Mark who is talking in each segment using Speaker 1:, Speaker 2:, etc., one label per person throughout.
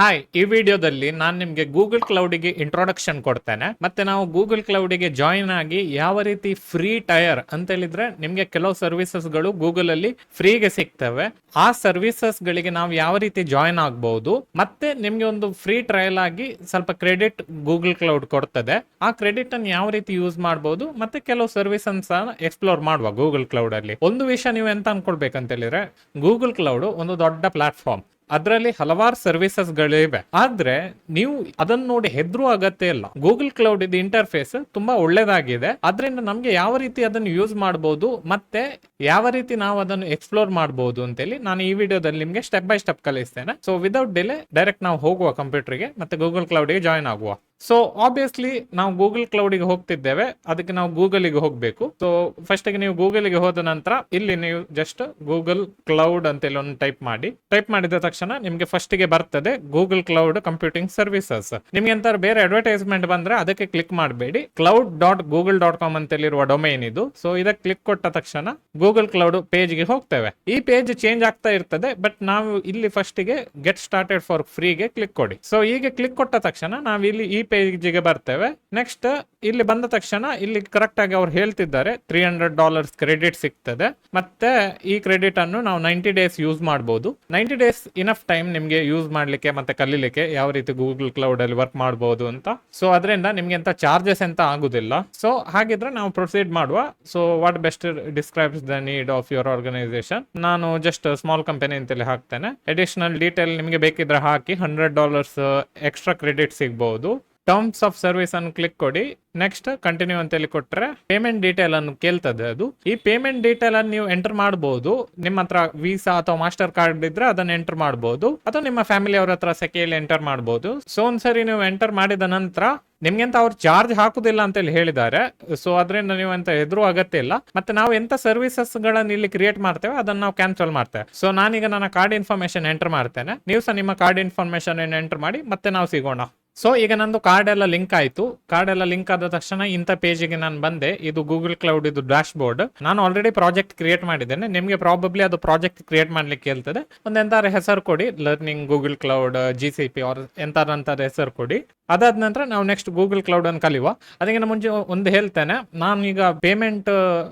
Speaker 1: Hi, ಈ ವಿಡಿಯೋದಲ್ಲಿ ನಾನು ನಿಮಗೆ ಗೂಗಲ್ ಕ್ಲೌಡಿಗೆ ಇಂಟ್ರೊಡಕ್ಷನ್ ಕೊಡ್ತೇನೆ. ಮತ್ತೆ ನಾವು ಗೂಗಲ್ ಕ್ಲೌಡಿಗೆ ಜಾಯಿನ್ ಆಗಿ ಯಾವ ರೀತಿ ಫ್ರೀ ಟೈರ್ ಅಂತ ಹೇಳಿದ್ರೆ ನಿಮಗೆ ಕೆಲವು ಸರ್ವಿಸಸ್ಗಳು ಗೂಗಲ್ ಅಲ್ಲಿ ಫ್ರೀಗೆ ಸಿಗ್ತವೆ. ಆ ಸರ್ವಿಸಸ್ ಗಳಿಗೆ ನಾವು ಯಾವ ರೀತಿ ಜಾಯಿನ್ ಆಗಬಹುದು, ಮತ್ತೆ ನಿಮ್ಗೆ ಒಂದು ಫ್ರೀ ಟ್ರಯಲ್ ಆಗಿ ಸ್ವಲ್ಪ ಕ್ರೆಡಿಟ್ ಗೂಗಲ್ ಕ್ಲೌಡ್ ಕೊಡ್ತದೆ. ಆ ಕ್ರೆಡಿಟ್ ಅನ್ನು ಯಾವ ರೀತಿ ಯೂಸ್ ಮಾಡಬಹುದು, ಮತ್ತೆ ಕೆಲವು ಸರ್ವಿಸ್ ಅನ್ನು ಎಕ್ಸ್ಪ್ಲೋರ್ ಮಾಡುವ ಗೂಗಲ್ ಕ್ಲೌಡ್ ಅಲ್ಲಿ. ಒಂದು ವಿಷಯ ನೀವು ಎಂತ ಅನ್ಕೊಳ್ಬೇಕಂತ ಹೇಳಿದ್ರೆ, ಗೂಗಲ್ ಕ್ಲೌಡ್ ಒಂದು ದೊಡ್ಡ ಪ್ಲಾಟ್ಫಾರ್ಮ್, ಅದರಲ್ಲಿ ಹಲವಾರು ಸರ್ವಿಸಸ್ ಗಳಿವೆ. ಆದ್ರೆ ನೀವು ಅದನ್ನ ನೋಡಿ ಹೆದ್ರು ಅಗತ್ಯ ಇಲ್ಲ. ಗೂಗಲ್ ಕ್ಲೌಡ್ ಇದು ಇಂಟರ್ಫೇಸ್ ತುಂಬಾ ಒಳ್ಳೇದಾಗಿದೆ. ಅದರಿಂದ ನಮ್ಗೆ ಯಾವ ರೀತಿ ಅದನ್ನು ಯೂಸ್ ಮಾಡಬಹುದು, ಮತ್ತೆ ಯಾವ ರೀತಿ ನಾವು ಅದನ್ನು ಎಕ್ಸ್ಪ್ಲೋರ್ ಮಾಡಬಹುದು ಅಂತೇಳಿ ನಾನು ಈ ವಿಡಿಯೋದಲ್ಲಿ ನಿಮ್ಗೆ ಸ್ಟೆಪ್ ಬೈ ಸ್ಟೆಪ್ ಕಲಿಸ್ತೇನೆ. ಸೊ ವಿದೌಟ್ ಡಿಲೇ ಡೈರೆಕ್ಟ್ ನಾವು ಹೋಗುವ ಕಂಪ್ಯೂಟರ್ಗೆ ಮತ್ತೆ ಗೂಗಲ್ ಕ್ಲೌಡ್ಗೆ ಜಾಯಿನ್ ಆಗುವ. ಸೊ ಆಬ್ವಿಯಸ್ಲಿ ನಾವು ಗೂಗಲ್ ಕ್ಲೌಡಿಗೆ ಹೋಗ್ತಿದ್ದೇವೆ, ಅದಕ್ಕೆ ನಾವು ಗೂಗಲ್ಗೆ ಹೋಗ್ಬೇಕು. ಸೊ ಫಸ್ಟ್ ಗೆ ನೀವು ಗೂಗಲ್ಗೆ ಹೋದ ನಂತರ ಇಲ್ಲಿ ನೀವು ಜಸ್ಟ್ ಗೂಗಲ್ ಕ್ಲೌಡ್ ಅಂತೇಳಿ ಒಂದು ಟೈಪ್ ಮಾಡಿದ ತಕ್ಷಣ ನಿಮ್ಗೆ ಫಸ್ಟ್ ಗೆ ಬರ್ತದೆ ಗೂಗಲ್ ಕ್ಲೌಡ್ ಕಂಪ್ಯೂಟಿಂಗ್ ಸರ್ವಿಸಸ್. ನಿಮ್ಗೆ ಎಂತ ಬೇರೆ ಅಡ್ವರ್ಟೈಸ್ಮೆಂಟ್ ಬಂದ್ರೆ ಅದಕ್ಕೆ ಕ್ಲಿಕ್ ಮಾಡಬೇಡಿ. cloud.google.com ಅಂತೇಳಿರುವ ಡೊಮೈನ್ ಇದು. ಸೊ ಇದಕ್ಕೆ ಕ್ಲಿಕ್ ಕೊಟ್ಟ ತಕ್ಷಣ ಗೂಗಲ್ ಕ್ಲೌಡ್ ಪೇಜ್ ಗೆ ಹೋಗ್ತೇವೆ. ಈ ಪೇಜ್ ಚೇಂಜ್ ಆಗ್ತಾ ಇರ್ತದೆ, ಬಟ್ ನಾವು ಇಲ್ಲಿ ಫಸ್ಟ್ ಗೆ ಗೆಟ್ ಸ್ಟಾರ್ಟೆಡ್ ಫಾರ್ ಫ್ರೀಗೆ ಕ್ಲಿಕ್ ಕೊಡಿ. ಸೊ ಹೀಗೆ ಕ್ಲಿಕ್ ಕೊಟ್ಟ ತಕ್ಷಣ ನಾವು ಇಲ್ಲಿ ಈ ಪೇಜ್ಗೆ ಬರ್ತೇವೆ. ನೆಕ್ಸ್ಟ್ ಇಲ್ಲಿ ಬಂದ ತಕ್ಷಣ ಇಲ್ಲಿ ಕರೆಕ್ಟ್ ಆಗಿ ಅವ್ರು ಹೇಳ್ತಿದ್ದಾರೆ $300 ಕ್ರೆಡಿಟ್ ಸಿಗ್ತದೆ. ಮತ್ತೆ ಈ ಕ್ರೆಡಿಟ್ ಅನ್ನು ನಾವು 90 ಡೇಸ್ ಯೂಸ್ ಮಾಡಬಹುದು. 90 ಡೇಸ್ ಇನಫ್ ಟೈಮ್ ನಿಮ್ಗೆ ಯೂಸ್ ಮಾಡ್ಲಿಕ್ಕೆ ಮತ್ತೆ ಕಲಿಲಿಕ್ಕೆ ಯಾವ ರೀತಿ ಗೂಗಲ್ ಕ್ಲೌಡ್ ಅಲ್ಲಿ ವರ್ಕ್ ಮಾಡಬಹುದು ಅಂತ. ಸೊ ಅದರಿಂದ ನಿಮ್ಗೆ ಎಂತ ಚಾರ್ಜಸ್ ಎಂತ ಆಗುದಿಲ್ಲ. ಸೊ ಹಾಗಿದ್ರೆ ನಾವು ಪ್ರೊಸೀಡ್ ಮಾಡುವ. So what best describes the need of your organisation. ನಾನು ಜಸ್ಟ್ ಸ್ಮಾಲ್ ಕಂಪನಿ ಅಂತೇಳಿ ಹಾಕ್ತೇನೆ. ಅಡಿಷನಲ್ ಡೀಟೇಲ್ ನಿಮ್ಗೆ ಬೇಕಿದ್ರೆ ಹಾಕಿ $100 ಎಕ್ಸ್ಟ್ರಾ ಕ್ರೆಡಿಟ್ ಸಿಗಬಹುದು. ಟರ್ಮ್ಸ್ ಆಫ್ ಸರ್ವಿಸ್ ಅನ್ನು ಕ್ಲಿಕ್ ಕೊಡಿ. ನೆಕ್ಸ್ಟ್ ಕಂಟಿನ್ಯೂ ಅಂತೇಳಿ ಕೊಟ್ರೆ ಪೇಮೆಂಟ್ ಡೀಟೇಲ್ ಅನ್ನು ಕೇಳ್ತದೆ. ಅದು ಈ ಪೇಮೆಂಟ್ ಡೀಟೇಲ್ ಅನ್ನು ನೀವು ಎಂಟರ್ ಮಾಡಬಹುದು. ನಿಮ್ಮ ಹತ್ರ ವೀಸಾ ಅಥವಾ ಮಾಸ್ಟರ್ ಕಾರ್ಡ್ ಇದ್ರೆ ಅದನ್ನ ಎಂಟರ್ ಮಾಡಬಹುದು, ಅಥವಾ ನಿಮ್ಮ ಫ್ಯಾಮಿಲಿ ಅವ್ರ ಹತ್ರ ಸೆಕೆಯಲ್ಲಿ ಎಂಟರ್ ಮಾಡಬಹುದು. ಸೊ ಒಂದ್ಸರಿ ನೀವು ಎಂಟರ್ ಮಾಡಿದ ನಂತರ ನಿಮ್ಗೆ ಅಂತ ಅವ್ರು ಚಾರ್ಜ್ ಹಾಕುದಿಲ್ಲ ಅಂತೇಳಿ ಹೇಳಿದ್ದಾರೆ. ಸೊ ಅದರಿಂದ ನೀವು ಎಂತ ಎದುರು ಅಗತ್ಯ ಇಲ್ಲ. ಮತ್ತೆ ನಾವು ಎಂತ ಸರ್ವಿಸಸ್ ಗಳನ್ನ ಇಲ್ಲಿ ಕ್ರಿಯೇಟ್ ಮಾಡ್ತೇವೆ ಅದನ್ನ ನಾವು ಕ್ಯಾನ್ಸಲ್ ಮಾಡ್ತೇವೆ. ಸೊ ನಾನೀಗ ನನ್ನ ಕಾರ್ಡ್ ಇನ್ಫಾರ್ಮೇಶನ್ ಎಂಟರ್ ಮಾಡ್ತೇನೆ. ನೀವು ಸಹ ನಿಮ್ಮ ಕಾರ್ಡ್ ಇನ್ಫಾರ್ಮೇಶನ್ ಎಂಟರ್ ಮಾಡಿ ಮತ್ತೆ ನಾವು ಸಿಗೋಣ. ಸೊ ಈಗ ನಂದು ಕಾರ್ಡ್ ಎಲ್ಲ ಲಿಂಕ್ ಆಯ್ತು. ಕಾರ್ಡ್ ಎಲ್ಲ ಲಿಂಕ್ ಆದ ತಕ್ಷಣ ಇಂಥ ಪೇಜಿಗೆ ನಾನು ಬಂದೆ. ಇದು ಗೂಗಲ್ ಕ್ಲೌಡ್ ಇದು ಡ್ಯಾಶ್ ಬೋರ್ಡ್. ನಾನು ಆಲ್ರೆಡಿ ಪ್ರಾಜೆಕ್ಟ್ ಕ್ರಿಯೇಟ್ ಮಾಡಿದ್ದೇನೆ. ನಿಮಗೆ ಪ್ರಾಬಬ್ಲಿ ಅದು ಪ್ರಾಜೆಕ್ಟ್ ಕ್ರಿಯೇಟ್ ಮಾಡ್ಲಿಕ್ಕೆ ಹೇಳ್ತದೆ. ಎಂತಾರ ಹೆಸರು ಕೊಡಿ, learning Google cloud GCP or ಎಂತಾರ ಹೆಸರು ಕೊಡಿ. ಅದಾದ ನಂತರ ನಾವು ನೆಕ್ಸ್ಟ್ ಗೂಗಲ್ ಕ್ಲೌಡ್ ಅನ್ನು ಕಲಿಯುವ. ಅದಕ್ಕಿಂತ ಮುಂಚೆ ಒಂದು ಹೇಳ್ತೇನೆ, ನಾನು ಈಗ ಪೇಮೆಂಟ್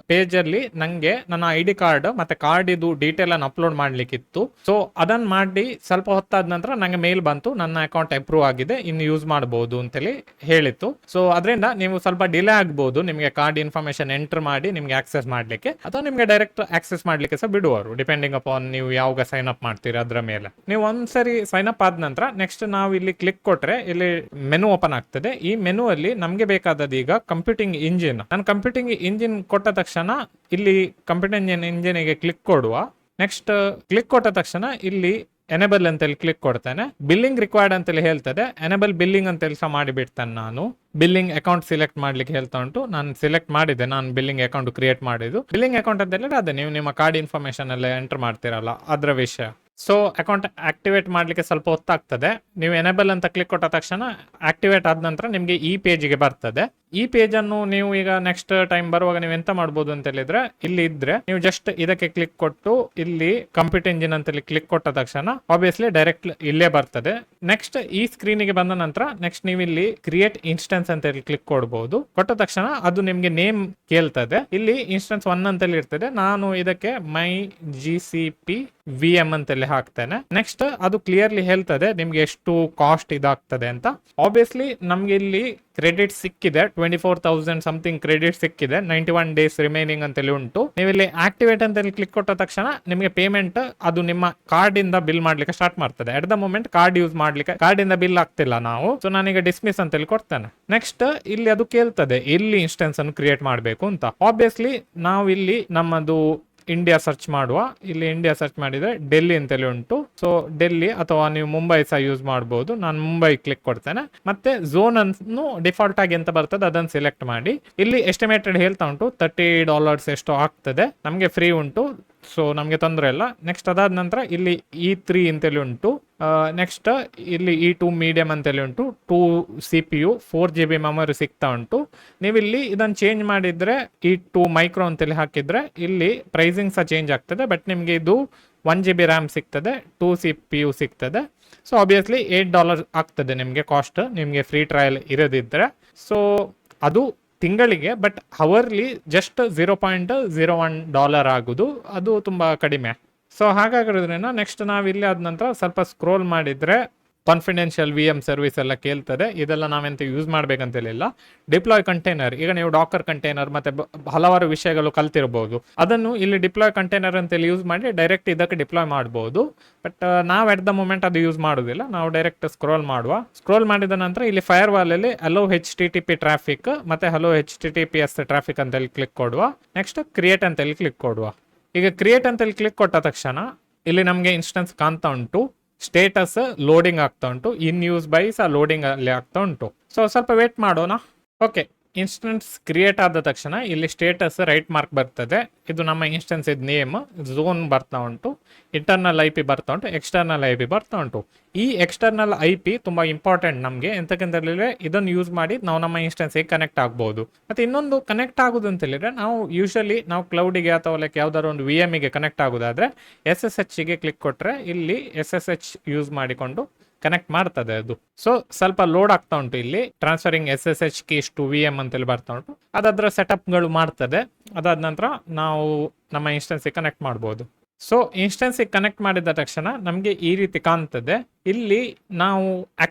Speaker 1: ಪೇಜ್ ಅಲ್ಲಿ ನಂಗೆ ನನ್ನ ID ಕಾರ್ಡ್ ಮತ್ತೆ ಕಾರ್ಡ್ ಇದು ಡೀಟೇಲ್ ಅನ್ನು ಅಪ್ಲೋಡ್ ಮಾಡ್ಲಿಕ್ಕಿತ್ತು. ಸೊ ಅದನ್ನ ಮಾಡಿ ಸ್ವಲ್ಪ ಹೊತ್ತಾದ ನಂತರ ನಂಗೆ ಮೇಲ್ ಬಂತು, ನನ್ನ ಅಕೌಂಟ್ ಅಪ್ರೂವ್ ಆಗಿದೆ, ಇನ್ನು ಯೂಸ್ ಮಾಡಬಹುದು ಅಂತೇಳಿ ಹೇಳಿತ್ತು. ಸೊ ಅದರಿಂದ ನೀವು ಸ್ವಲ್ಪ ಡಿಲೇ ಆಗಬಹುದು ನಿಮಗೆ ಕಾರ್ಡ್ ಇನ್ಫಾರ್ಮೇಶನ್ ಎಂಟರ್ ಮಾಡಿ ನಿಮ್ಗೆ ಆಕ್ಸೆಸ್ ಮಾಡ್ಲಿಕ್ಕೆ, ಅಥವಾ ನಿಮ್ಗೆ ಡೈರೆಕ್ಟ್ ಆಕ್ಸೆಸ್ ಮಾಡ್ಲಿಕ್ಕೆ ಸಹ ಬಿಡುವರು, ಡಿಪೆಂಡಿಂಗ್ ಅಪಾನ್ ನೀವು ಯಾವಾಗ ಸೈನ್ ಅಪ್ ಮಾಡ್ತೀರಾ ಅದ್ರ ಮೇಲೆ. ನೀವು ಒಂದ್ಸರಿ ಸೈನ್ ಅಪ್ ಆದ ನಂತರ ನೆಕ್ಸ್ಟ್ ನಾವು ಇಲ್ಲಿ ಕ್ಲಿಕ್ ಕೊಟ್ರೆ ಇಲ್ಲಿ ಮೆನು ಓಪನ್ ಆಗ್ತದೆ. ಈ ಮೆನು ಅಲ್ಲಿ ನಮ್ಗೆ ಬೇಕಾದದ್ದು ಈಗ ಕಂಪ್ಯೂಟಿಂಗ್ ಇಂಜಿನ್. ನಾನು ಕಂಪ್ಯೂಟಿಂಗ್ ಇಂಜಿನ್ ಕೊಟ್ಟ ತಕ್ಷಣ ಇಲ್ಲಿ ಕಂಪ್ಯೂಟಿಂಗ್ ಇಂಜಿನ್ ಗೆ ಕ್ಲಿಕ್ ಕೊಡುವ. ನೆಕ್ಸ್ಟ್ ಕ್ಲಿಕ್ ಕೊಟ್ಟ ತಕ್ಷಣ ಇಲ್ಲಿ ಎನೇಬಲ್ ಅಂತೇಳಿ ಕ್ಲಿಕ್ ಕೊಡ್ತೇನೆ. ಬಿಲ್ಲಿಂಗ್ ರಿಕ್ವೈರ್ಡ್ ಅಂತೇಳಿ ಹೇಳ್ತದೆ. ಎನೇಬಲ್ ಬಿಲ್ಲಿಂಗ್ ಅಂತೇಳಿ ಸಹ ಮಾಡಿಬಿಡ್ತೇನೆ. ನಾನು ಬಿಲ್ಲಿಂಗ್ ಅಕೌಂಟ್ ಸಿಲೆಕ್ಟ್ ಮಾಡ್ಲಿಕ್ಕೆ ಹೇಳ್ತಾ ಉಂಟು. ನಾನು ಸಿಲೆಕ್ಟ್ ಮಾಡಿದೆ, ನಾನು ಬಿಲ್ಲಿಂಗ್ ಅಕೌಂಟ್ ಕ್ರಿಯೇಟ್ ಮಾಡಿದ್ದು. ಬಿಲ್ಲಿಂಗ್ ಅಕೌಂಟ್ ಅಂತ ಹೇಳಿದ್ರೆ ಅದೇ ನೀವು ನಿಮ್ಮ ಕಾರ್ಡ್ ಇನ್ಫಾರ್ಮೇಶನ್ ಎಲ್ಲ ಎಂಟರ್ ಮಾಡ್ತೀರಲ್ಲ ಅದ್ರ ವಿಷಯ. ಸೊ ಅಕೌಂಟ್ ಆಕ್ಟಿವೇಟ್ ಮಾಡ್ಲಿಕ್ಕೆ ಸ್ವಲ್ಪ ಹೊತ್ತಾಗ್ತದೆ. ನೀವು ಎನೇಬಲ್ ಅಂತ ಕ್ಲಿಕ್ ಕೊಟ್ಟ ತಕ್ಷಣ ಆಕ್ಟಿವೇಟ್ ಆದ ನಂತರ ನಿಮ್ಗೆ ಈ ಪೇಜ್ಗೆ ಬರ್ತದೆ. ಈ ಪೇಜ್ ಅನ್ನು ನೀವು ಈಗ ನೆಕ್ಸ್ಟ್ ಟೈಮ್ ಬರುವಾಗ ನೀವು ಎಂತ ಮಾಡ್ಬೋದು ಅಂತ ಹೇಳಿದ್ರೆ, ಇಲ್ಲಿ ಇದ್ರೆ ನೀವು ಜಸ್ಟ್ ಇದಕ್ಕೆ ಕ್ಲಿಕ್ ಕೊಟ್ಟು ಇಲ್ಲಿ ಕಂಪ್ಯೂಟರ್ ಇಂಜಿನ್ ಅಂತೇಳಿ ಕ್ಲಿಕ್ ಕೊಟ್ಟ ತಕ್ಷಣ ಆಬ್ವಿಯಸ್ಲಿ ಡೈರೆಕ್ಟ್ ಇಲ್ಲೇ ಬರ್ತದೆ. ನೆಕ್ಸ್ಟ್ ಈ ಸ್ಕ್ರೀನಿಗೆ ಬಂದ ನಂತರ ನೆಕ್ಸ್ಟ್ ನೀವು ಇಲ್ಲಿ ಕ್ರಿಯೇಟ್ ಇನ್ಸ್ಟೆನ್ಸ್ ಅಂತ ಹೇಳಿ ಕ್ಲಿಕ್ ಕೊಡಬಹುದು. ಕೊಟ್ಟ ತಕ್ಷಣ ಅದು ನಿಮ್ಗೆ ನೇಮ್ ಕೇಳ್ತದೆ. ಇಲ್ಲಿ ಇನ್ಸ್ಟೆನ್ಸ್ 1 ಅಂತೇಳಿ ಇರ್ತದೆ. ನಾನು ಇದಕ್ಕೆ ಮೈ GCP VM ಅಂತೇಳಿ ಹಾಕ್ತೇನೆ. ನೆಕ್ಸ್ಟ್ ಅದು ಕ್ಲಿಯರ್ಲಿ ಹೇಳ್ತದೆ ನಿಮ್ಗೆ ಎಷ್ಟು ಕಾಸ್ಟ್ ಇದಾಗ್ತದೆ ಅಂತ. ಆಬ್ವಿಯಸ್ಲಿ ನಮ್ಗೆ ಇಲ್ಲಿ ಕ್ರೆಡಿಟ್ ಸಿಕ್ಕಿದೆ, 24,000 ಸಮಥಿಂಗ್ ಕ್ರೆಡಿಟ್ ಸಿಕ್ಕಿದೆ. 91 ಡೇಸ್ ರಿಮೈನಿಂಗ್ ಅಂತೇಳಿ ಉಂಟು. ನೀವು ಇಲ್ಲಿ ಆಕ್ಟಿವೇಟ್ ಅಂತೇಳಿ ಕ್ಲಿಕ್ ಕೊಟ್ಟ ತಕ್ಷಣ ನಿಮಗೆ ಪೇಮೆಂಟ್ ಅದು ನಿಮ್ಮ ಕಾರ್ಡ್ ಇಂದ ಬಿಲ್ ಮಾಡ್ಲಿಕ್ಕೆ ಸ್ಟಾರ್ಟ್ ಮಾಡ್ತದೆ. At the moment card use ಮಾಡ್ಲಿಕ್ಕೆ ಕಾರ್ಡ್ ಇಂದ ಬಿಲ್ ಆಗ್ತಿಲ್ಲ ನಾವು. ಸೊ ನಾನೀಗ ಡಿಸ್ಮಿಸ್ ಅಂತೇಳಿ ಕೊಡ್ತೇನೆ. ನೆಕ್ಸ್ಟ್ ಇಲ್ಲಿ ಅದು ಕೇಳ್ತದೆ ಎಲ್ಲಿ ಇನ್ಸ್ಟೆನ್ಸ್ ಅನ್ನು ಕ್ರಿಯೇಟ್ ಮಾಡಬೇಕು ಅಂತ. ಆಬ್ವಿಯಸ್ಲಿ ನಾವು ಇಲ್ಲಿ ನಮ್ಮದು ಇಂಡಿಯಾ ಸರ್ಚ್ ಮಾಡುವ. ಇಲ್ಲಿ ಇಂಡಿಯಾ ಸರ್ಚ್ ಮಾಡಿದ್ರೆ ಡೆಲ್ಲಿ ಅಂತೇಳಿ ಉಂಟು. ಸೊ ಡೆಲ್ಲಿ ಅಥವಾ ನೀವು ಮುಂಬೈ ಸಹ ಯೂಸ್ ಮಾಡಬಹುದು. ನಾನು ಮುಂಬೈ ಕ್ಲಿಕ್ ಕೊಡ್ತೇನೆ. ಮತ್ತೆ ಝೋನ್ ಅನ್ನು ಡಿಫಾಲ್ಟ್ ಆಗಿ ಎಂತ ಬರ್ತದೆ ಅದನ್ನು ಸೆಲೆಕ್ಟ್ ಮಾಡಿ. ಇಲ್ಲಿ ಎಸ್ಟಿಮೇಟೆಡ್ ಹೇಳ್ತಾ ಉಂಟು $30 ಎಷ್ಟು ಆಗ್ತದೆ. ನಮಗೆ ಫ್ರೀ ಉಂಟು, ಸೊ ನಮಗೆ ತೊಂದರೆ ಇಲ್ಲ. ನೆಕ್ಸ್ಟ್ ಅದಾದ ನಂತರ ಇಲ್ಲಿ E3 ಅಂತೇಳಿ ಉಂಟು. ನೆಕ್ಸ್ಟ್ ಇಲ್ಲಿ E2 ಮೀಡಿಯಂ ಅಂತೇಳಿ ಉಂಟು. 2 CPU 4GB ಮೆಮೊರಿ ಸಿಗ್ತಾ ಉಂಟು. ನೀವಿಲ್ಲಿ ಇದನ್ನು ಚೇಂಜ್ ಮಾಡಿದ್ರೆ E2 ಮೈಕ್ರೋ ಅಂತೇಳಿ ಹಾಕಿದ್ರೆ ಇಲ್ಲಿ ಪ್ರೈಸಿಂಗ್ ಸಹ ಚೇಂಜ್ ಆಗ್ತದೆ. ಬಟ್ ನಿಮಗೆ ಇದು 1GB ರ್ಯಾಮ್ ಸಿಗ್ತದೆ, 2 CPU ಸಿಗ್ತದೆ. ಸೊ ಆಬ್ವಿಯಸ್ಲಿ $8 ಆಗ್ತದೆ ನಿಮಗೆ ಕಾಸ್ಟ್, ನಿಮಗೆ ಫ್ರೀ ಟ್ರಯಲ್ ಇರೋದಿದ್ರೆ. ಸೊ ಅದು ತಿಂಗಳಿಗೆ, ಬಟ್ ಅವರ್ಲಿ ಜಸ್ಟ್ $0.01 ಆಗೋದು, ಅದು ತುಂಬ ಕಡಿಮೆ. ಸೊ ಹಾಗಾಗಿರೋದ್ರಿಂದ ನೆಕ್ಸ್ಟ್ ನಾವು ಇಲ್ಲಿ ಆದ ನಂತರ ಸ್ವಲ್ಪ ಸ್ಕ್ರೋಲ್ ಮಾಡಿದರೆ ಕಾನ್ಫಿಡೆನ್ಷಿಯಲ್ VM ಸರ್ವಿಸ್ ಎಲ್ಲ ಕೇಳ್ತದೆ. ಇದೆಲ್ಲ ನಾವೆಂತ ಯೂಸ್ ಮಾಡ್ಬೇಕಂತೇಳಿಲ್ಲ. ಡಿಪ್ಲಾಯ್ ಕಂಟೈನರ್, ಈಗ ನೀವು ಡಾಕರ್ ಕಂಟೈನರ್ ಮತ್ತೆ ಹಲವಾರು ವಿಷಯಗಳು ಕಲ್ತಿರ್ಬೋದು, ಅದನ್ನು ಇಲ್ಲಿ ಡಿಪ್ಲಾಯ್ ಕಂಟೈನರ್ ಅಂತೇಳಿ ಯೂಸ್ ಮಾಡಿ ಡೈರೆಕ್ಟ್ ಇದಕ್ಕೆ ಡಿಪ್ಲಾಯ್ ಮಾಡ್ಬೋದು. ಬಟ್ ನಾವು ಎಟ್ ದ ಮೂಮೆಂಟ್ ಅದು ಯೂಸ್ ಮಾಡೋದಿಲ್ಲ, ನಾವು ಡೈರೆಕ್ಟ್ ಸ್ಕ್ರೋಲ್ ಮಾಡಿದ ನಂತರ ಇಲ್ಲಿ ಫೈರ್ ವಾಲ್ ಅಲ್ಲಿ ಅಲೋ HTTP ಟ್ರಾಫಿಕ್ ಮತ್ತೆ ಹಲೋ HTTPS ಟ್ರಾಫಿಕ್ ಅಂತೇಳಿ ಕ್ಲಿಕ್ ಕೊಡುವ. ನೆಕ್ಸ್ಟ್ ಕ್ರಿಯೇಟ್ ಅಂತೇಳಿ ಕ್ಲಿಕ್ ಕೊಡುವ. ಈಗ ಕ್ರಿಯೇಟ್ ಅಂತೇಳಿ ಕ್ಲಿಕ್ ಕೊಟ್ಟ ತಕ್ಷಣ ಇಲ್ಲಿ ನಮಗೆ ಇನ್ಸ್ಟೆನ್ಸ್ ಕಾಣ್ತಾ ಉಂಟು, ಸ್ಟೇಟಸ್ ಲೋಡಿಂಗ್ ಆಗ್ತಾ ಉಂಟು, ಇನ್ ಯೂಸ್ ಬೈ ಸಹ ಲೋಡಿಂಗ್ ಅಲ್ಲಿ ಆಗ್ತಾ ಉಂಟು. ಸೊ ಸ್ವಲ್ಪ ವೇಟ್ ಮಾಡೋಣ. ಓಕೆ, ಇನ್ಸ್ಟೆನ್ಸ್ ಕ್ರಿಯೇಟ್ ಆದ ತಕ್ಷಣ ಇಲ್ಲಿ ಸ್ಟೇಟಸ್ ರೈಟ್ ಮಾರ್ಕ್ ಬರ್ತದೆ. ಇದು ನಮ್ಮ ಇನ್ಸ್ಟೆನ್ಸ್ ಇದ್ ನೇಮ್, ಝೋನ್ ಬರ್ತಾ ಉಂಟು, ಇಂಟರ್ನಲ್ IP ಬರ್ತಾ ಉಂಟು, ಎಕ್ಸ್ಟರ್ನಲ್ IP ಬರ್ತಾ ಉಂಟು. ಈ ಎಕ್ಸ್ಟರ್ನಲ್ IP ತುಂಬಾ ಇಂಪಾರ್ಟೆಂಟ್ ನಮಗೆ, ಎಂತಕ್ಕಂತೇಳಿದ್ರೆ ಇದನ್ನು ಯೂಸ್ ಮಾಡಿ ನಾವು ನಮ್ಮ ಇನ್ಸ್ಟೆನ್ಸ್ಗೆ ಕನೆಕ್ಟ್ ಆಗ್ಬಹುದು. ಮತ್ತೆ ಇನ್ನೊಂದು ಕನೆಕ್ಟ್ ಆಗೋದು ಅಂತ ಹೇಳಿದ್ರೆ, ನಾವು ಯೂಶಲಿ ನಾವು ಕ್ಲೌಡಿಗೆ ಅಥವಾ ಲೈಕ್ ಯಾವ್ದಾದ್ರು ಒಂದು VM ಗೆ ಕನೆಕ್ಟ್ ಆಗೋದಾದ್ರೆ SSH ಗೆ ಕ್ಲಿಕ್ ಕೊಟ್ರೆ ಇಲ್ಲಿ SSH ಯೂಸ್ ಮಾಡಿಕೊಂಡು ಕನೆಕ್ಟ್ ಮಾಡ್ತದೆ ಅದು. ಸೊ ಸ್ವಲ್ಪ ಲೋಡ್ ಆಗ್ತಾ ಉಂಟು, ಇಲ್ಲಿ transferring SSH keys to VM ಅಂತೇಳಿ ಬರ್ತಾ ಉಂಟು. ಅದಾದ್ರ ಸೆಟಪ್ಗಳು ಮಾಡ್ತದೆ. ಅದಾದ ನಂತರ ನಾವು ನಮ್ಮ ಇನ್ಸ್ಟೆನ್ಸ್ಗೆ ಕನೆಕ್ಟ್ ಮಾಡ್ಬೋದು. ಸೊ ಇನ್ಸ್ಟೆನ್ಸ್ಗೆ ಕನೆಕ್ಟ್ ಮಾಡಿದ ತಕ್ಷಣ ನಮಗೆ ಈ ರೀತಿ ಕಾಣ್ತದೆ. ಇಲ್ಲಿ ನಾವು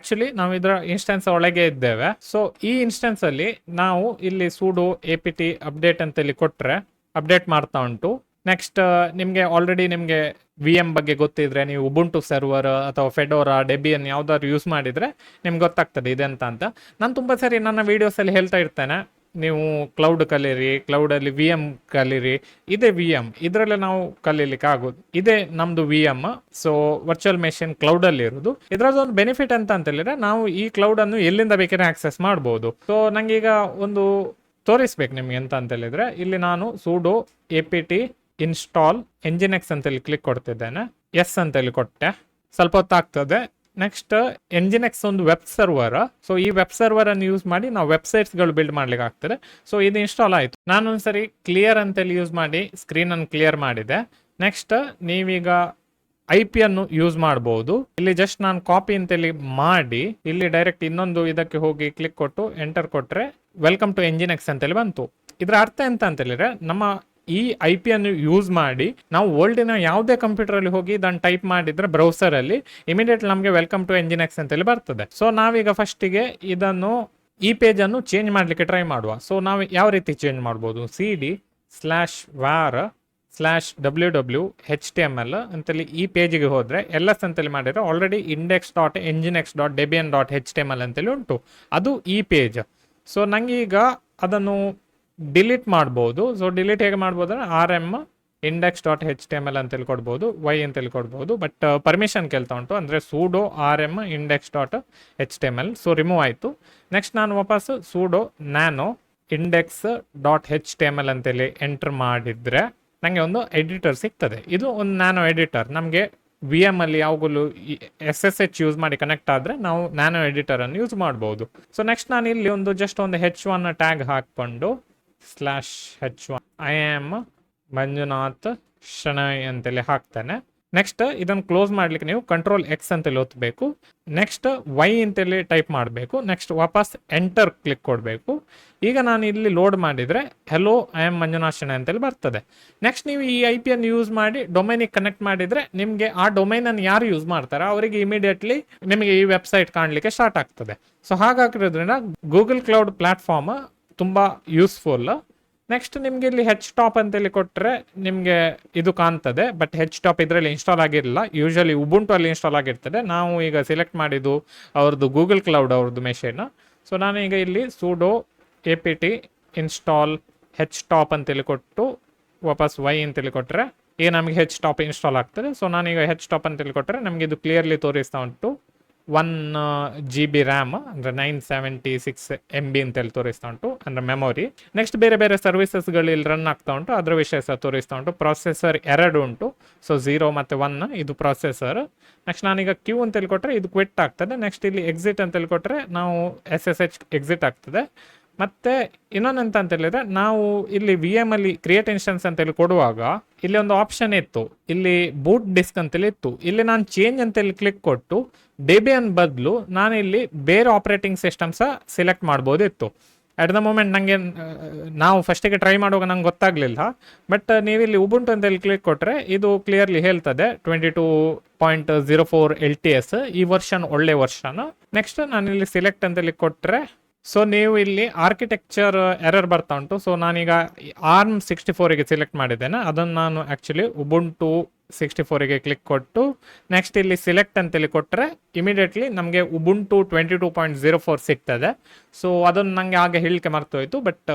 Speaker 1: ನಾವು ಇದರ ಇನ್ಸ್ಟೆನ್ಸ್ ಒಳಗೆ ಇದ್ದೇವೆ. ಸೊ ಈ ಇನ್ಸ್ಟೆನ್ಸ್ ಅಲ್ಲಿ ನಾವು ಇಲ್ಲಿ sudo apt ಅಪ್ಡೇಟ್ ಅಂತೇಳಿ ಕೊಟ್ರೆ ಅಪ್ಡೇಟ್ ಮಾಡ್ತಾ ಉಂಟು. ನೆಕ್ಸ್ಟ್ ನಿಮಗೆ ಆಲ್ರೆಡಿ ನಿಮಗೆ VM ಬಗ್ಗೆ ಗೊತ್ತಿದ್ರೆ, ನೀವು ಉಬುಂಟು ಸರ್ವರ್ ಅಥವಾ ಫೆಡೋರಾ, ಡೆಬಿಯನ್ ಯಾವ್ದಾದ್ರು ಯೂಸ್ ಮಾಡಿದ್ರೆ ನಿಮ್ಗೆ ಗೊತ್ತಾಗ್ತದೆ ಇದೆಂತ ಅಂತ. ನಾನು ತುಂಬ ಸರಿ ನನ್ನ ವೀಡಿಯೋಸಲ್ಲಿ ಹೇಳ್ತಾ ಇರ್ತೇನೆ, ನೀವು ಕ್ಲೌಡ್ ಕಲೀರಿ, ಕ್ಲೌಡಲ್ಲಿ VM ಕಲೀರಿ. ಇದೇ VM, ಇದರಲ್ಲೇ ನಾವು ಕಲೀಲಿಕ್ಕೆ ಆಗೋದು. ಇದೇ ನಮ್ದು VM. ಸೊ ವರ್ಚುವಲ್ ಮೆಷಿನ್ ಕ್ಲೌಡಲ್ಲಿ ಇರೋದು. ಇದರದೊಂದು ಬೆನಿಫಿಟ್ ಅಂತ ಹೇಳಿದ್ರೆ, ನಾವು ಈ ಕ್ಲೌಡನ್ನು ಎಲ್ಲಿಂದ ಬೇಕಾದ್ರೆ ಆಕ್ಸೆಸ್ ಮಾಡ್ಬೋದು. ಸೊ ನಂಗೀಗ ಒಂದು ತೋರಿಸ್ಬೇಕು ನಿಮ್ಗೆ ಎಂತ ಅಂತ ಹೇಳಿದ್ರೆ, ಇಲ್ಲಿ ನಾನು sudo apt ಇನ್ಸ್ಟಾಲ್ Nginx ಅಂತೇಳಿ ಕ್ಲಿಕ್ ಕೊಡ್ತಿದ್ದೇನೆ. ಎಸ್ ಅಂತೇಳಿ ಕೊಟ್ಟೆ, ಸ್ವಲ್ಪ ಹೊತ್ತಾಗ್ತದೆ. ನೆಕ್ಸ್ಟ್ Nginx ಒಂದು ವೆಬ್ ಸರ್ವರ್. ಸೊ ಈ ವೆಬ್ ಸರ್ವರ್ ಅನ್ನು ಯೂಸ್ ಮಾಡಿ ನಾವು ವೆಬ್ಸೈಟ್ಸ್ಗಳು ಬಿಲ್ಡ್ ಮಾಡ್ಲಿಕ್ಕೆ ಆಗ್ತದೆ. ಸೊ ಇದು ಇನ್ಸ್ಟಾಲ್ ಆಯಿತು. ನಾನೊಂದ್ಸರಿ ಕ್ಲಿಯರ್ ಅಂತೇಳಿ ಯೂಸ್ ಮಾಡಿ ಸ್ಕ್ರೀನ್ ಅನ್ನು ಕ್ಲಿಯರ್ ಮಾಡಿದೆ. ನೆಕ್ಸ್ಟ್ ನೀವೀಗ IP ಅನ್ನು ಯೂಸ್ ಮಾಡಬಹುದು. ಇಲ್ಲಿ ಜಸ್ಟ್ ನಾನು ಕಾಪಿ ಅಂತೇಳಿ ಮಾಡಿ ಇಲ್ಲಿ ಡೈರೆಕ್ಟ್ ಇನ್ನೊಂದು ಇದಕ್ಕೆ ಹೋಗಿ ಕ್ಲಿಕ್ ಕೊಟ್ಟು ಎಂಟರ್ ಕೊಟ್ರೆ ವೆಲ್ಕಮ್ ಟು Nginx ಅಂತೇಳಿ ಬಂತು. ಇದರ ಅರ್ಥ ಎಂತ ಅಂತ ಹೇಳಿದ್ರೆ, ನಮ್ಮ ಈ IP ಅನ್ನು ಯೂಸ್ ಮಾಡಿ ನಾವು ವರ್ಲ್ಡಿನ ಯಾವುದೇ ಕಂಪ್ಯೂಟರ್ ಅಲ್ಲಿ ಹೋಗಿ ಇದನ್ನು ಟೈಪ್ ಮಾಡಿದ್ರೆ ಬ್ರೌಸರ್ ಅಲ್ಲಿ ಇಮಿಡಿಯೇಟ್ ನಮಗೆ ವೆಲ್ಕಮ್ ಟು Nginx ಅಂತೇಳಿ ಬರ್ತದೆ. ಸೊ ನಾವೀಗ ಫಸ್ಟಿಗೆ ಇದನ್ನು ಈ ಪೇಜ್ ಅನ್ನು ಚೇಂಜ್ ಮಾಡ್ಲಿಕ್ಕೆ ಟ್ರೈ ಮಾಡುವ. ಸೊ ನಾವು ಯಾವ ರೀತಿ ಚೇಂಜ್ ಮಾಡ್ಬೋದು, cd/var/www.html ಅಂತೇಳಿ ಈ ಪೇಜಿಗೆ ಹೋದ್ರೆ ls ಅಂತೇಳಿ ಮಾಡಿದ್ರೆ ಆಲ್ರೆಡಿ index.nginx.debian.html ಅಂತೇಳಿ ಉಂಟು. ಅದು ಈ ಪೇಜ್. ಸೊ ನಂಗೆ ಈಗ ಅದನ್ನು ಡಿಲೀಟ್ ಮಾಡ್ಬೋದು. ಸೊ ಡಿಲೀಟ್ ಹೇಗೆ ಮಾಡ್ಬೋದು ಅಂದರೆ rm index.html ಅಂತೇಳಿ ಕೊಡ್ಬೋದು, y ಅಂತೇಳಿ ಕೊಡ್ಬೋದು. ಬಟ್ ಪರ್ಮಿಷನ್ ಕೇಳ್ತಾ ಉಂಟು, ಅಂದರೆ sudo rm index.html. So remove ಆಯಿತು. ನೆಕ್ಸ್ಟ್ ನಾನು ವಾಪಸ್ sudo nano index.html ಅಂತೇಳಿ ಎಂಟರ್ ಮಾಡಿದರೆ ನನಗೆ ಒಂದು ಎಡಿಟರ್ ಸಿಗ್ತದೆ. ಇದು ಒಂದು ನ್ಯಾನೋ ಎಡಿಟರ್. ನಮಗೆ VM ಅಲ್ಲಿ ಯಾವಾಗಲೂ SSH ಯೂಸ್ ಮಾಡಿ ಕನೆಕ್ಟ್ ಆದರೆ ನಾವು ನ್ಯಾನೋ ಎಡಿಟರ್ ಅನ್ನು ಯೂಸ್ ಮಾಡ್ಬೋದು. ಸೊ ನೆಕ್ಸ್ಟ್ ನಾನು ಇಲ್ಲಿ ಒಂದು ಜಸ್ಟ್ ಒಂದು H1 ಟ್ಯಾಗ್ ಹಾಕ್ಕೊಂಡು /H1 I am Manjunath Shenoy ಅಂತೇಳಿ ಹಾಕ್ತಾನೆ. ನೆಕ್ಸ್ಟ್ ಇದನ್ನು ಕ್ಲೋಸ್ ಮಾಡ್ಲಿಕ್ಕೆ ನೀವು Ctrl+X ಅಂತೇಳಿ ಒತ್ತಬೇಕು. ನೆಕ್ಸ್ಟ್ Y ಅಂತೇಳಿ ಟೈಪ್ ಮಾಡಬೇಕು. ನೆಕ್ಸ್ಟ್ ವಾಪಸ್ ಎಂಟರ್ ಕ್ಲಿಕ್ ಕೊಡಬೇಕು. ಈಗ ನಾನು ಇಲ್ಲಿ ಲೋಡ್ ಮಾಡಿದರೆ hello I am Manjunath Shenoy ಅಂತೇಳಿ ಬರ್ತದೆ. ನೆಕ್ಸ್ಟ್ ನೀವು ಈ IP ಅನ್ನು ಯೂಸ್ ಮಾಡಿ ಡೊಮೈನಿಗೆ ಕನೆಕ್ಟ್ ಮಾಡಿದರೆ ನಿಮಗೆ ಆ ಡೊಮೈನನ್ನು ಯಾರು ಯೂಸ್ ಮಾಡ್ತಾರೆ ಅವರಿಗೆ ಇಮಿಡಿಯೇಟ್ಲಿ ನಿಮಗೆ ಈ ವೆಬ್ಸೈಟ್ ಕಾಣಲಿಕ್ಕೆ ಸ್ಟಾರ್ಟ್ ಆಗ್ತದೆ. ಸೊ ಹಾಗಾಗಿರೋದ್ರಿಂದ ಗೂಗಲ್ ಕ್ಲೌಡ್ ಪ್ಲಾಟ್ಫಾರ್ಮ್ ತುಂಬ ಯೂಸ್ಫುಲ್. ನೆಕ್ಸ್ಟ್ ನಿಮಗೆ ಇಲ್ಲಿ Htop ಅಂತೇಳಿ ಕೊಟ್ಟರೆ ನಿಮಗೆ ಇದು ಕಾಣ್ತದೆ. ಬಟ್ Htop ಇದರಲ್ಲಿ ಇನ್ಸ್ಟಾಲ್ ಆಗಿರಲಿಲ್ಲ. ಯೂಶಲಿ ಉಬುಂಟು ಅಲ್ಲಿ ಇನ್ಸ್ಟಾಲ್ ಆಗಿರ್ತದೆ. ನಾವು ಈಗ ಸೆಲೆಕ್ಟ್ ಮಾಡಿದ್ದು ಅವ್ರದ್ದು ಗೂಗಲ್ ಕ್ಲೌಡ್ ಅವ್ರದ್ದು ಮೆಷಿನ್. ಸೊ ನಾನು ಈಗ ಇಲ್ಲಿ sudo apt ಇನ್ಸ್ಟಾಲ್ Htop ಅಂತೇಳಿ ಕೊಟ್ಟು ವಾಪಸ್ Y ಅಂತೇಳಿ ಕೊಟ್ಟರೆ ಈಗ ನಮಗೆ Htop ಇನ್ಸ್ಟಾಲ್ ಆಗ್ತದೆ. ಸೊ ನಾನೀಗ Htop ಅಂತೇಳಿ ಕೊಟ್ಟರೆ ನಮಗೆ ಇದು ಕ್ಲಿಯರ್ಲಿ ತೋರಿಸ್ತಾ ಉಂಟು. 1 GB ರ್ಯಾಮ್ ಅಂದರೆ 976 MB ಅಂತೇಳಿ ತೋರಿಸ್ತಾ ಉಂಟು, ಅಂದರೆ ಮೆಮೊರಿ. ನೆಕ್ಸ್ಟ್ ಬೇರೆ ಬೇರೆ ಸರ್ವಿಸಸ್ಗಳು ಇಲ್ಲಿ ರನ್ ಆಗ್ತಾ ಉಂಟು, ಅದರ ವಿಷಯ ಸಹ ತೋರಿಸ್ತಾ ಉಂಟು. ಪ್ರೊಸೆಸರ್ 2 ಉಂಟು. ಸೊ 0 ಮತ್ತು 1 ಇದು ಪ್ರೊಸೆಸರ್. ನೆಕ್ಸ್ಟ್ ನಾನೀಗ Q ಅಂತೇಳಿ ಕೊಟ್ಟರೆ ಇದು ಕ್ವಿಟ್ ಆಗ್ತದೆ. ನೆಕ್ಸ್ಟ್ ಇಲ್ಲಿ ಎಕ್ಸಿಟ್ ಅಂತೇಳಿ ಕೊಟ್ಟರೆ ನಾವು SSH ಎಕ್ಸಿಟ್ ಆಗ್ತದೆ. ಮತ್ತೆ ಇನ್ನೊಂದು ಅಂತ ಹೇಳಿದ್ರೆ, ನಾವು ಇಲ್ಲಿ VM ಅಲ್ಲಿ ಕ್ರಿಯೇಟ್ ಇನ್ಸ್ಟೆನ್ಸ್ ಅಂತೇಳಿ ಕೊಡುವಾಗ ಇಲ್ಲಿ ಒಂದು ಆಪ್ಷನ್ ಇತ್ತು, ಇಲ್ಲಿ ಬೂಟ್ ಡಿಸ್ಕ್ ಅಂತೇಳಿ ಇತ್ತು. ಇಲ್ಲಿ ನಾನು ಚೇಂಜ್ ಅಂತೇಳಿ ಕ್ಲಿಕ್ ಕೊಟ್ಟು ಡೆಬಿಯನ್ ಬದಲು ನಾನಿಲ್ಲಿ ಬೇರೆ ಆಪರೇಟಿಂಗ್ ಸಿಸ್ಟಮ್ಸ ಸೆಲೆಕ್ಟ್ ಮಾಡ್ಬೋದಿತ್ತು. ಅಟ್ ದ ಮೂಮೆಂಟ್ ನನಗೆ ನಾವು ಫಸ್ಟಿಗೆ ಟ್ರೈ ಮಾಡುವಾಗ ನಂಗೆ ಗೊತ್ತಾಗಲಿಲ್ಲ. ಬಟ್ ನೀವಿಲ್ಲಿ ಉಬುಂಟು ಅಂತೇಳಿ ಕ್ಲಿಕ್ ಕೊಟ್ಟರೆ ಇದು ಕ್ಲಿಯರ್ಲಿ ಹೇಳ್ತದೆ 22.04 LTS ಈ ವರ್ಷನ್ ಒಳ್ಳೆ ವರ್ಷನ್. ನೆಕ್ಸ್ಟ್ ನಾನಿಲ್ಲಿ ಸಿಲೆಕ್ಟ್ ಅಂತೇಳಿ ಕೊಟ್ಟರೆ ಸೊ ನೀವು ಇಲ್ಲಿ ಆರ್ಕಿಟೆಕ್ಚರ್ ಎರರ್ ಬರ್ತಾ ಉಂಟು. ಸೊ ನಾನೀಗ ARM 64ಗೆ ಸಿಲೆಕ್ಟ್ ಮಾಡಿದ್ದೇನೆ, ಅದನ್ನು ನಾನು ಆ್ಯಕ್ಚುಲಿ ಉಬುಂಟು 64ಗೆ ಕ್ಲಿಕ್ ಕೊಟ್ಟು ನೆಕ್ಸ್ಟ್ ಇಲ್ಲಿ ಸಿಲೆಕ್ಟ್ ಅಂತೇಳಿ ಕೊಟ್ಟರೆ ಇಮಿಡಿಯೇಟ್ಲಿ ನಮಗೆ ಉಬುಂಟು 22.04 ಸಿಗ್ತದೆ. ಸೊ ಅದನ್ನು ನನಗೆ ಆಗ ಹೇಳಲಿಕ್ಕೆ ಮರ್ತೋಯ್ತು. ಬಟ್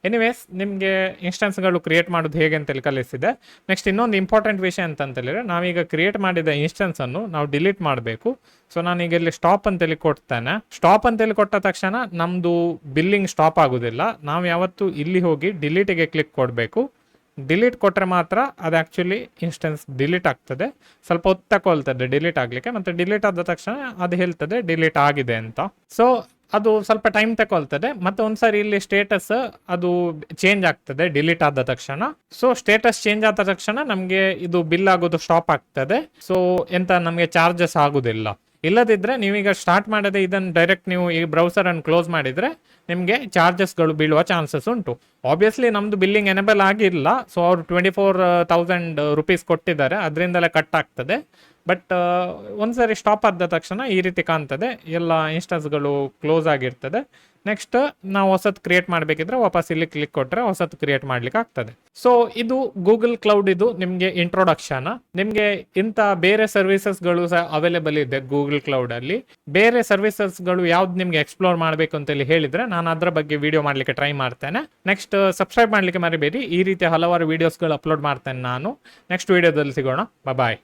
Speaker 1: ಎನಿವೇಸ್ ನಿಮಗೆ ಇನ್ಸ್ಟೆನ್ಸ್ಗಳು ಕ್ರಿಯೇಟ್ ಮಾಡೋದು ಹೇಗೆ ಅಂತೇಳಿ ಕಲಿಸಿದೆ. ನೆಕ್ಸ್ಟ್ ಇನ್ನೊಂದು ಇಂಪಾರ್ಟೆಂಟ್ ವಿಷಯ ಅಂತಂತೇಳಿದ್ರೆ ನಾವೀಗ ಕ್ರಿಯೇಟ್ ಮಾಡಿದ ಇನ್ಸ್ಟೆನ್ಸನ್ನು ನಾವು ಡಿಲೀಟ್ ಮಾಡಬೇಕು. ಸೊ ನಾನೀಗ ಇಲ್ಲಿ ಸ್ಟಾಪ್ ಅಂತೇಳಿ ಕೊಡ್ತೇನೆ. ಸ್ಟಾಪ್ ಅಂತೇಳಿ ಕೊಟ್ಟ ತಕ್ಷಣ ನಮ್ಮದು ಬಿಲ್ಲಿಂಗ್ ಸ್ಟಾಪ್ ಆಗೋದಿಲ್ಲ. ನಾವು ಯಾವತ್ತೂ ಇಲ್ಲಿ ಹೋಗಿ ಡಿಲೀಟಿಗೆ ಕ್ಲಿಕ್ ಕೊಡಬೇಕು. ಡಿಲೀಟ್ ಕೊಟ್ಟರೆ ಮಾತ್ರ ಅದು ಆ್ಯಕ್ಚುಲಿ ಇನ್ಸ್ಟೆನ್ಸ್ ಡಿಲೀಟ್ ಆಗ್ತದೆ. ಸ್ವಲ್ಪ ಹೊತ್ತು ತಗೊಳ್ತದೆ ಡಿಲೀಟ್ ಆಗಲಿಕ್ಕೆ, ಮತ್ತು ಡಿಲೀಟ್ ಆದ ತಕ್ಷಣ ಅದು ಹೇಳ್ತದೆ ಡಿಲೀಟ್ ಆಗಿದೆ ಅಂತ. ಸೊ ಅದು ಸ್ವಲ್ಪ ಟೈಮ್ ತಗೊಳ್ತದೆ. ಮತ್ತು ಒಂದ್ಸರಿ ಇಲ್ಲಿ ಸ್ಟೇಟಸ್ ಅದು ಚೇಂಜ್ ಆಗ್ತದೆ ಡಿಲೀಟ್ ಆದ ತಕ್ಷಣ. ಸೊ ಸ್ಟೇಟಸ್ ಚೇಂಜ್ ಆದ ತಕ್ಷಣ ನಮಗೆ ಇದು ಬಿಲ್ ಆಗೋದು ಸ್ಟಾಪ್ ಆಗ್ತದೆ. ಸೊ ಎಂತ ನಮಗೆ ಚಾರ್ಜಸ್ ಆಗೋದಿಲ್ಲ. ಇಲ್ಲದಿದ್ದರೆ ನೀವೀಗ ಸ್ಟಾರ್ಟ್ ಮಾಡದೆ ಇದನ್ನು ಡೈರೆಕ್ಟ್ ನೀವು ಈ ಬ್ರೌಸರನ್ನು ಕ್ಲೋಸ್ ಮಾಡಿದರೆ ನಿಮಗೆ ಚಾರ್ಜಸ್ಗಳು ಬೀಳುವ ಚಾನ್ಸಸ್ ಉಂಟು. ಆಬ್ವಿಯಸ್ಲಿ ನಮ್ಮದು ಬಿಲ್ಲಿಂಗ್ ಎನೇಬಲ್ ಆಗಿಲ್ಲ. ಸೊ ಅವರು 24,000 rupees ಕೊಟ್ಟಿದ್ದಾರೆ, ಅದರಿಂದಲೇ ಕಟ್ ಆಗ್ತದೆ. ಬಟ್ ಒಂದ್ಸರಿ ಸ್ಟಾಪ್ ಆದ ತಕ್ಷಣ ಈ ರೀತಿ ಕಾಣ್ತದೆ, ಎಲ್ಲ ಇನ್ಸ್ಟೆನ್ಸ್ಗಳು ಕ್ಲೋಸ್ ಆಗಿರ್ತದೆ. ನೆಕ್ಸ್ಟ್ ನಾವು ಹೊಸದು ಕ್ರಿಯೇಟ್ ಮಾಡಬೇಕಿದ್ರೆ ವಾಪಸ್ ಇಲ್ಲಿ ಕ್ಲಿಕ್ ಕೊಟ್ಟರೆ ಹೊಸದು ಕ್ರಿಯೇಟ್ ಮಾಡ್ಲಿಕ್ಕೆ ಆಗ್ತದೆ. ಸೊ ಇದು ಗೂಗಲ್ ಕ್ಲೌಡ್ ಇದು ನಿಮಗೆ ಇಂಟ್ರೊಡಕ್ಷನ್. ನಿಮಗೆ ಇಂಥ ಬೇರೆ ಸರ್ವಿಸಸ್ಗಳು ಸಹ ಅವೈಲೇಬಲ್ ಇದೆ ಗೂಗಲ್ ಕ್ಲೌಡಲ್ಲಿ. ಬೇರೆ ಸರ್ವಿಸಸ್ಗಳು ಯಾವ್ದು ನಿಮಗೆ ಎಕ್ಸ್ಪ್ಲೋರ್ ಮಾಡಬೇಕು ಅಂತೇಳಿ ಹೇಳಿದ್ರೆ ನಾನು ಅದರ ಬಗ್ಗೆ ವಿಡಿಯೋ ಮಾಡಲಿಕ್ಕೆ ಟ್ರೈ ಮಾಡ್ತೇನೆ. ನೆಕ್ಸ್ಟ್ ಸಬ್ಸ್ಕ್ರೈಬ್ ಮಾಡಲಿಕ್ಕೆ ಮರಿಬೇಡಿ. ಈ ರೀತಿ ಹಲವಾರು ವಿಡಿಯೋಸ್ಗಳು ಅಪ್ಲೋಡ್ ಮಾಡ್ತೇನೆ ನಾನು. ನೆಕ್ಸ್ಟ್ ವಿಡಿಯೋದಲ್ಲಿ ಸಿಗೋಣ. ಬಾಯ್.